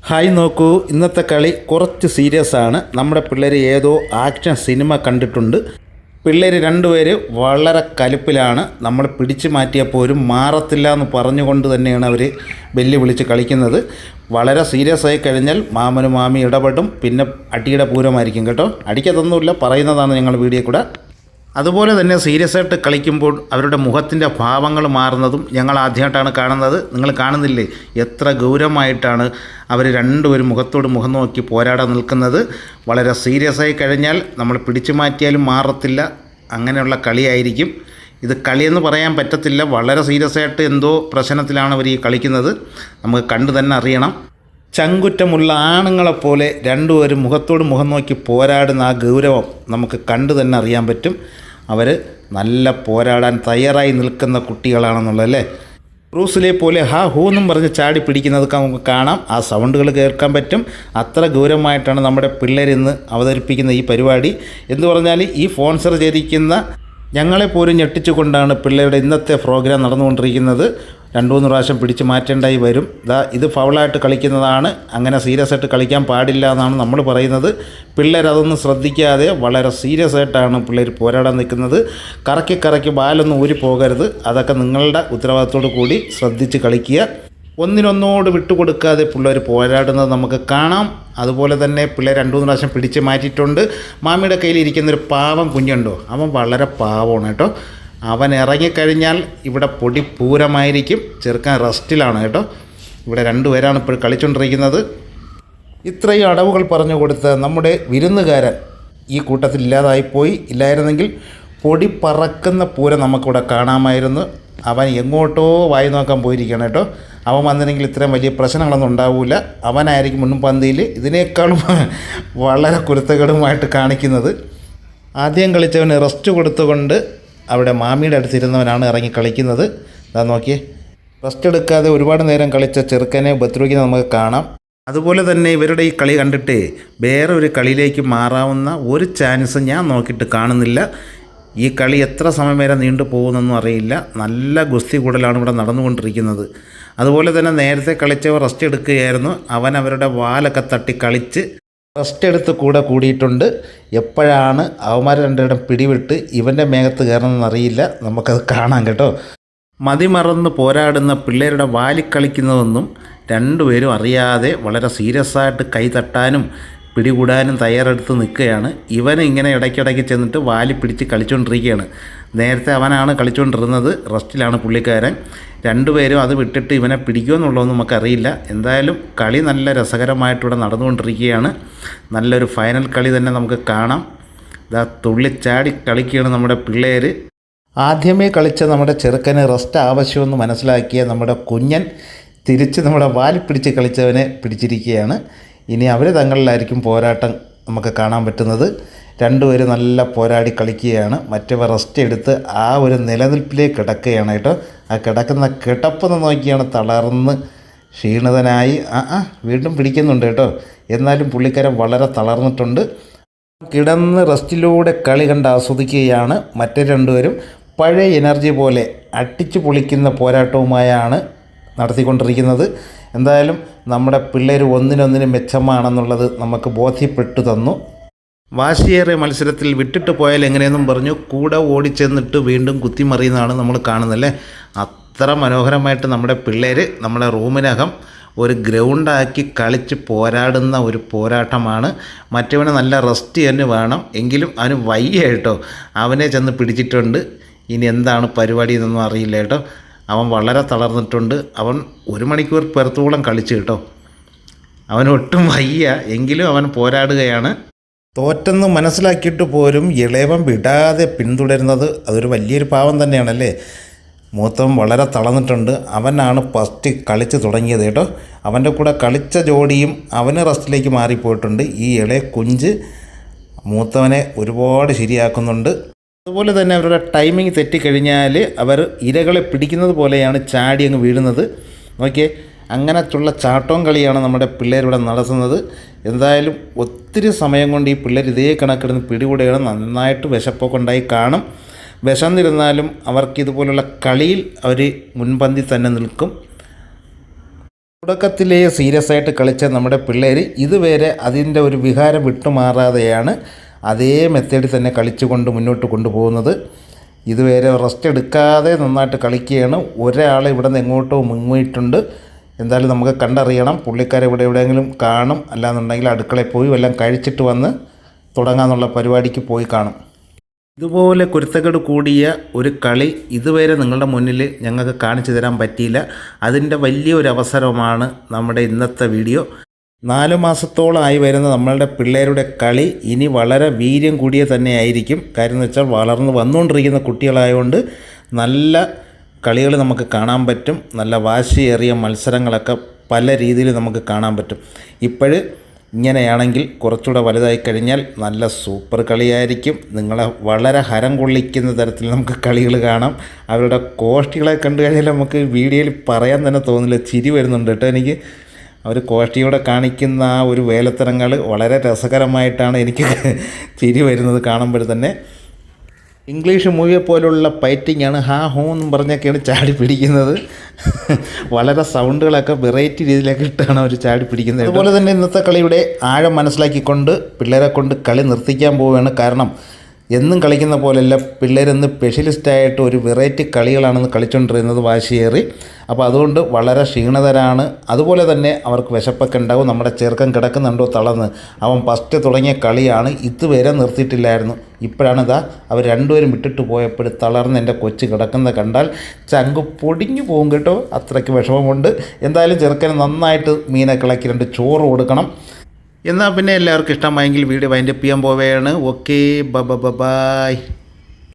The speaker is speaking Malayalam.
ഹായ് നോക്കൂ, ഇന്നത്തെ കളി കുറച്ച് സീരിയസ് ആണ്. നമ്മുടെ പിള്ളേർ ഏതോ ആക്ഷൻ സിനിമ കണ്ടിട്ടുണ്ട്. പിള്ളേർ രണ്ടുപേര് വളരെ കലിപ്പിലാണ്. നമ്മൾ പിടിച്ചു മാറ്റിയപ്പോലും മാറത്തില്ല എന്ന് പറഞ്ഞുകൊണ്ട് തന്നെയാണ് അവർ വെല്ലുവിളിച്ച് കളിക്കുന്നത്. വളരെ സീരിയസ് ആയി കഴിഞ്ഞാൽ മാമനും മാമി ഇടപെടും. പിന്നെ അടിയുടെ പൂരമായിരിക്കും കേട്ടോ. അടിക്കത്തൊന്നുമില്ല, പറയുന്നതാണ് ഞങ്ങൾ വീഡിയോ കൂടെ. അതുപോലെ തന്നെ സീരിയസ് ആയിട്ട് കളിക്കുമ്പോൾ അവരുടെ മുഖത്തിൻ്റെ ഭാവങ്ങൾ മാറുന്നതും ഞങ്ങൾ ആദ്യമായിട്ടാണ് കാണുന്നത്. നിങ്ങൾ കാണുന്നില്ലേ എത്ര ഗൗരവമായിട്ടാണ് അവർ രണ്ടുപേരും മുഖത്തോട് മുഖം നോക്കി പോരാടാൻ നിൽക്കുന്നത്. വളരെ സീരിയസ് ആയി കഴിഞ്ഞാൽ നമ്മൾ പിടിച്ചു മാറ്റിയാലും മാറത്തില്ല, അങ്ങനെയുള്ള കളിയായിരിക്കും. ഇത് കളിയെന്ന് പറയാൻ പറ്റത്തില്ല. വളരെ സീരിയസ് ആയിട്ട് എന്തോ പ്രശ്നത്തിലാണ് അവർ ഈ കളിക്കുന്നത്. നമുക്ക് കണ്ടു തന്നെ അറിയണം. ചങ്കുറ്റമുള്ള ആണുങ്ങളെപ്പോലെ രണ്ടുപേരും മുഖത്തോട് മുഖം നോക്കി പോരാടുന്ന ആ ഗൗരവം നമുക്ക് കണ്ടു തന്നെ അറിയാൻ പറ്റും. അവർ നല്ല പോരാടാൻ തയ്യാറായി നിൽക്കുന്ന കുട്ടികളാണെന്നുള്ളതല്ലേ. ബ്രൂസിലെ പോലെ ഹാ ഹൂ എന്നും പറഞ്ഞ് ചാടി പിടിക്കുന്നതൊക്കെ നമുക്ക് കാണാം. ആ സൗണ്ടുകൾ കേൾക്കാൻ പറ്റും. അത്ര ഗൗരവമായിട്ടാണ് നമ്മുടെ പിള്ളേരിന്ന് അവതരിപ്പിക്കുന്ന ഈ പരിപാടി. എന്ന് പറഞ്ഞാൽ ഈ സ്പോൺസർ ചെയ്തിരിക്കുന്ന ഞങ്ങളെപ്പോലും ഞെട്ടിച്ചുകൊണ്ടാണ് പിള്ളേരുടെ ഇന്നത്തെ പ്രോഗ്രാം നടന്നുകൊണ്ടിരിക്കുന്നത്. 2-3 പ്രാവശ്യം പിടിച്ച് മാറ്റേണ്ടായി വരും. ഇത് ഫൗളായിട്ട് കളിക്കുന്നതാണ്, അങ്ങനെ സീരിയസ് ആയിട്ട് കളിക്കാൻ പാടില്ല എന്നാണ് നമ്മൾ പറയുന്നത്. പിള്ളേരതൊന്നും ശ്രദ്ധിക്കാതെ വളരെ സീരിയസ് ആയിട്ടാണ് പിള്ളേർ പോരാടാൻ നിൽക്കുന്നത്. കറക്കി ബാലൊന്നും ഊരി പോകരുത്. അതൊക്കെ നിങ്ങളുടെ ഉത്തരവാദിത്തോടു കൂടി ശ്രദ്ധിച്ച് കളിക്കുക. ഒന്നിനൊന്നോട് വിട്ടുകൊടുക്കാതെ പിള്ളേർ പോരാടുന്നത് നമുക്ക് കാണാം. അതുപോലെ തന്നെ പിള്ളേർ 2-3 പ്രാവശ്യം പിടിച്ച് മാറ്റിയിട്ടുണ്ട്. മാമിയുടെ കയ്യിൽ ഇരിക്കുന്നൊരു പാവം കുഞ്ഞുണ്ടോ, അവൻ വളരെ പാവമാണ് കേട്ടോ. അവൻ ഇറങ്ങിക്കഴിഞ്ഞാൽ ഇവിടെ പൊടി പൂരമായിരിക്കും. ചെറുക്കാൻ റെസ്റ്റിലാണ് കേട്ടോ. ഇവിടെ 2 പേരാണ് ഇപ്പോൾ കളിച്ചുകൊണ്ടിരിക്കുന്നത്. ഇത്രയും അടവുകൾ പറഞ്ഞു കൊടുത്ത നമ്മുടെ വിരുന്നുകാരൻ ഈ കൂട്ടത്തിൽ ഇല്ലാതായിപ്പോയി. ഇല്ലായിരുന്നെങ്കിൽ പൊടി പറക്കുന്ന പൂരം നമുക്കിവിടെ കാണാമായിരുന്നു. അവൻ എങ്ങോട്ടോ വായി നോക്കാൻ പോയിരിക്കണം കേട്ടോ. അവൻ വന്നില്ലെങ്കിൽ ഇത്രയും വലിയ പ്രശ്നങ്ങളൊന്നും ഉണ്ടാവില്ല. അവനായിരിക്കും മുൻപന്തിയിൽ ഇതിനേക്കാളും വളരെ കുരുത്തകേടുമായിട്ട് കാണിക്കുന്നത്. ആദ്യം കളിച്ചവന് റെസ്റ്റ് കൊടുത്തുകൊണ്ട് അവിടെ മാമിയുടെ അടുത്തിരുന്നവനാണ് ഇറങ്ങി കളിക്കുന്നത്. അതാ നോക്കിയേ, റെസ്റ്റ് എടുക്കാതെ ഒരുപാട് നേരം കളിച്ച ചെറുക്കനെ ഉപദ്രവിക്കുന്നത് നമുക്ക് കാണാം. അതുപോലെ തന്നെ ഇവരുടെ ഈ കളി കണ്ടിട്ട് വേറെ ഒരു കളിയിലേക്ക് മാറാവുന്ന ഒരു ചാൻസ് ഞാൻ നോക്കിയിട്ട് കാണുന്നില്ല. ഈ കളി എത്ര സമയം വരെ നീണ്ടു പോകുന്നൊന്നും അറിയില്ല. നല്ല ഗുസ്തി കൂടലാണ് ഇവിടെ നടന്നുകൊണ്ടിരിക്കുന്നത്. അതുപോലെ തന്നെ നേരത്തെ കളിച്ചവർ റെസ്റ്റ് എടുക്കുകയായിരുന്നു. അവൻ അവരുടെ വാലൊക്കെ തട്ടി കളിച്ച് റെസ്റ്റ് എടുത്ത് കൂടിയിട്ടുണ്ട്. എപ്പോഴാണ് അവന്മാർ രണ്ടിടം പിടിവിട്ട് ഇവൻ്റെ മേഘത്ത് കയറണമെന്നറിയില്ല. നമുക്കത് കാണാം കേട്ടോ. മതിമറന്ന് പോരാടുന്ന പിള്ളേരുടെ വാലിക്കളിക്കുന്നതൊന്നും രണ്ടുപേരും അറിയാതെ വളരെ സീരിയസ് ആയിട്ട് കൈ തട്ടാനും പിടികൂടാനും തയ്യാറെടുത്ത് നിൽക്കുകയാണ്. ഇവൻ ഇങ്ങനെ ഇടയ്ക്കിടയ്ക്ക് ചെന്നിട്ട് വാലി പിടിച്ച് കളിച്ചുകൊണ്ടിരിക്കുകയാണ്. നേരത്തെ അവനാണ് കളിച്ചുകൊണ്ടിരുന്നത്, റെസ്റ്റിലാണ് പുള്ളിക്കാരൻ. രണ്ടുപേരും അത് വിട്ടിട്ട് ഇവനെ പിടിക്കുമെന്നുള്ളതൊന്നും നമുക്കറിയില്ല. എന്തായാലും കളി നല്ല രസകരമായിട്ടിവിടെ നടന്നുകൊണ്ടിരിക്കുകയാണ്. നല്ലൊരു ഫൈനൽ കളി തന്നെ നമുക്ക് കാണാം. തുള്ളിച്ചാടി കളിക്കുകയാണ് നമ്മുടെ പിള്ളേർ. ആദ്യമേ കളിച്ച നമ്മുടെ ചെറുക്കന് റെസ്റ്റ് ആവശ്യമെന്ന് മനസ്സിലാക്കിയ നമ്മുടെ കുഞ്ഞൻ തിരിച്ച് നമ്മുടെ വാലി പിടിച്ച് കളിച്ചവനെ പിടിച്ചിരിക്കുകയാണ്. ഇനി അവർ തങ്ങളിലായിരിക്കും പോരാട്ടം നമുക്ക് കാണാൻ പറ്റുന്നത്. രണ്ടുപേരും നല്ല പോരാടി കളിക്കുകയാണ്. മറ്റവർ റെസ്റ്റ് എടുത്ത് ആ ഒരു നിലനിൽപ്പിലേക്ക് കിടക്കുകയാണ് കേട്ടോ. ആ കിടക്കുന്ന കിടപ്പെന്ന് നോക്കിയാണ് തളർന്ന് ക്ഷീണിതനായി വീണ്ടും പിടിക്കുന്നുണ്ട് കേട്ടോ. എന്നാലും പുള്ളിക്കാരൻ വളരെ തളർന്നിട്ടുണ്ട്. കിടന്ന് റെസ്റ്റിലൂടെ കളി കണ്ട് ആസ്വദിക്കുകയാണ്. മറ്റേ രണ്ടുപേരും പഴയ എനർജി പോലെ അടിച്ചു പൊളിക്കുന്ന പോരാട്ടവുമായാണ് നടത്തിക്കൊണ്ടിരിക്കുന്നത്. എന്തായാലും നമ്മുടെ പിള്ളേർ ഒന്നിനൊന്നിനും മെച്ചമാണെന്നുള്ളത് നമുക്ക് ബോധ്യപ്പെട്ടു തന്നു. വാശിയേറിയ മത്സരത്തിൽ വിട്ടിട്ട് പോയാൽ എങ്ങനെയെന്നും പറഞ്ഞു കൂടെ ഓടിച്ചെന്നിട്ട് വീണ്ടും കുത്തിമറിയുന്നതാണ് നമ്മൾ കാണുന്നല്ലേ. അത്ര മനോഹരമായിട്ട് നമ്മുടെ പിള്ളേർ നമ്മുടെ റൂമിനകം ഒരു ഗ്രൗണ്ടാക്കി കളിച്ച് പോരാടുന്ന ഒരു പോരാട്ടമാണ്. മറ്റവന് നല്ല റെസ്റ്റ് തന്നെ വേണം, എങ്കിലും അവന് വയ്യ കേട്ടോ. അവനെ ചെന്ന് പിടിച്ചിട്ടുണ്ട്. ഇനി എന്താണ് പരിപാടി എന്നൊന്നും അറിയില്ല കേട്ടോ. അവൻ വളരെ തളർന്നിട്ടുണ്ട്. അവൻ 1 മണിക്കൂർ പുറത്തോളം കളിച്ചു കേട്ടോ. അവനൊട്ടും വയ്യ, എങ്കിലും അവൻ പോരാടുകയാണ്. തോറ്റെന്ന് മനസ്സിലാക്കിയിട്ട് പോലും ഇളയവൻ വിടാതെ പിന്തുടരുന്നത് അതൊരു വലിയൊരു പാവം തന്നെയാണല്ലേ. മൂത്തവൻ വളരെ തളർന്നിട്ടുണ്ട്. അവനാണ് ഫസ്റ്റ് കളിച്ച് തുടങ്ങിയത് കേട്ടോ. അവൻ്റെ കൂടെ കളിച്ച ജോഡിയും അവന് റെസ്റ്റിലേക്ക് മാറിപ്പോയിട്ടുണ്ട്. ഈ ഇളയ കുഞ്ച് മൂത്തവനെ ഒരുപാട് ശരിയാക്കുന്നുണ്ട്. അതുപോലെ തന്നെ അവരുടെ ടൈമിങ് തെറ്റിക്കഴിഞ്ഞാൽ അവർ ഇരകളെ പിടിക്കുന്നത് പോലെയാണ് ചാടി അങ്ങ് വീഴുന്നത്. നോക്കിയേ, അങ്ങനത്തുള്ള ചാട്ടവും കളിയാണ് നമ്മുടെ പിള്ളേരിവിടെ നടത്തുന്നത്. എന്തായാലും ഒത്തിരി സമയം കൊണ്ട് ഈ പിള്ളേർ ഇതേ കണക്കിടുന്ന് പിടികൂടുകയാണ്. നന്നായിട്ട് വിശപ്പൊക്കെ ഉണ്ടായി കാണും. വിശന്നിരുന്നാലും അവർക്കിതുപോലുള്ള കളിയിൽ അവർ മുൻപന്തി തന്നെ നിൽക്കും. തുടക്കത്തിലേ സീരിയസ് ആയിട്ട് കളിച്ച നമ്മുടെ പിള്ളേർ ഇതുവരെ അതിൻ്റെ ഒരു വികാരം വിട്ടുമാറാതെയാണ് അതേ മെത്തേഡിൽ തന്നെ കളിച്ചുകൊണ്ട് മുന്നോട്ട് കൊണ്ടുപോകുന്നത്. ഇതുവരെ റെസ്റ്റ് എടുക്കാതെ നന്നായിട്ട് കളിക്കുകയാണ്. ഒരാൾ ഇവിടെ നിന്ന് എങ്ങോട്ടോ മുങ്ങിയിട്ടുണ്ട്. എന്തായാലും നമുക്ക് കണ്ടറിയണം. പുള്ളിക്കാരെ ഇവിടെ എവിടെയെങ്കിലും കാണും, അല്ലാന്നുണ്ടെങ്കിൽ അടുക്കളയിൽ പോയി വല്ലതും കഴിച്ചിട്ട് വന്ന് തുടങ്ങാമെന്നുള്ള പരിപാടിക്ക് പോയി കാണും. ഇതുപോലെ കുരുത്തക്കേട് കൂടിയ ഒരു കളി ഇതുവരെ നിങ്ങളുടെ മുന്നിൽ ഞങ്ങൾക്ക് കാണിച്ചു തരാൻ പറ്റിയില്ല. അതിൻ്റെ വലിയൊരു അവസരമാണ് നമ്മുടെ ഇന്നത്തെ വീഡിയോ. 4 മാസത്തോളമായി വരുന്ന നമ്മളുടെ പിള്ളേരുടെ കളി ഇനി വളരെ വീര്യം കൂടിയ തന്നെ ആയിരിക്കും. കാര്യം എന്ന് വെച്ചാൽ വളർന്ന് വന്നുകൊണ്ടിരിക്കുന്ന കുട്ടികളായതുകൊണ്ട് നല്ല കളികൾ നമുക്ക് കാണാൻ പറ്റും. നല്ല വാശിയേറിയ മത്സരങ്ങളൊക്കെ പല രീതിയിൽ നമുക്ക് കാണാൻ പറ്റും. ഇപ്പോഴ് ഇങ്ങനെയാണെങ്കിൽ കുറച്ചുകൂടെ വലുതായി കഴിഞ്ഞാൽ നല്ല സൂപ്പർ കളിയായിരിക്കും. നിങ്ങളെ വളരെ ഹരം കൊള്ളിക്കുന്ന തരത്തിൽ നമുക്ക് കളികൾ കാണാം. അവരുടെ കോഷ്ടികളെ കണ്ടു കഴിഞ്ഞാൽ നമുക്ക് വീഡിയോയിൽ പറയാൻ തന്നെ തോന്നില്ല. ചിരി വരുന്നുണ്ട് കേട്ടോ എനിക്ക്. അവർ കോഷ്ടിയോടെ കാണിക്കുന്ന ആ ഒരു വേലത്തരങ്ങൾ വളരെ രസകരമായിട്ടാണ് എനിക്ക് ചിരി വരുന്നത് കാണുമ്പോൾ തന്നെ. ഇംഗ്ലീഷ് മൂവിയെ പോലുള്ള ഫൈറ്റിംഗ് ആണ്. ഹാ ഹോ എന്നും പറഞ്ഞൊക്കെയാണ് ചാടി പിടിക്കുന്നത്. വളരെ സൗണ്ടുകളൊക്കെ വെറൈറ്റി രീതിയിലൊക്കെ ഇട്ടാണ് അവർ ചാടി പിടിക്കുന്നത്. അതുപോലെ തന്നെ ഇന്നത്തെ കളിയുടെ ആഴം മനസ്സിലാക്കിക്കൊണ്ട് പിള്ളേരെ കൊണ്ട് കളി നിർത്തിക്കാൻ പോവുകയാണ്. കാരണം എന്നും കളിക്കുന്ന പോലെയല്ല, പിള്ളേരെന്ന് സ്പെഷ്യലിസ്റ്റായിട്ട് ഒരു വെറൈറ്റി കളികളാണെന്ന് കളിച്ചുകൊണ്ടിരുന്നത് വാശിയേറി. അപ്പോൾ അതുകൊണ്ട് വളരെ ക്ഷീണിതരാണ്. അതുപോലെ തന്നെ അവർക്ക് വിശപ്പൊക്കെ ഉണ്ടാവും. നമ്മുടെ ചെറുക്കൻ കിടക്കുന്നുണ്ടോ തളർന്ന്. അവൻ ഫസ്റ്റ് തുടങ്ങിയ കളിയാണ്, ഇതുവരെ നിർത്തിയിട്ടില്ലായിരുന്നു. ഇപ്പോഴാണ് അവർ രണ്ടുപേരും വിട്ടിട്ട് പോയപ്പോൾ തളർന്ന് എൻ്റെ കൊച്ച് കിടക്കുന്നത് കണ്ടാൽ ചങ്ക് പൊടിഞ്ഞു പോകും കേട്ടോ. അത്രയ്ക്ക് വിഷമമുണ്ട്. എന്തായാലും ചെറുക്കന് നന്നായിട്ട് മീനൊക്കെ ഇളക്കി 2 ചോറ് കൊടുക്കണം. എന്നാൽ പിന്നെ എല്ലാവർക്കും ഇഷ്ടമായെങ്കിൽ വീഡിയോ വൈൻഡപ്പ് ചെയ്യാൻ പോവുകയാണ്. Okay, by.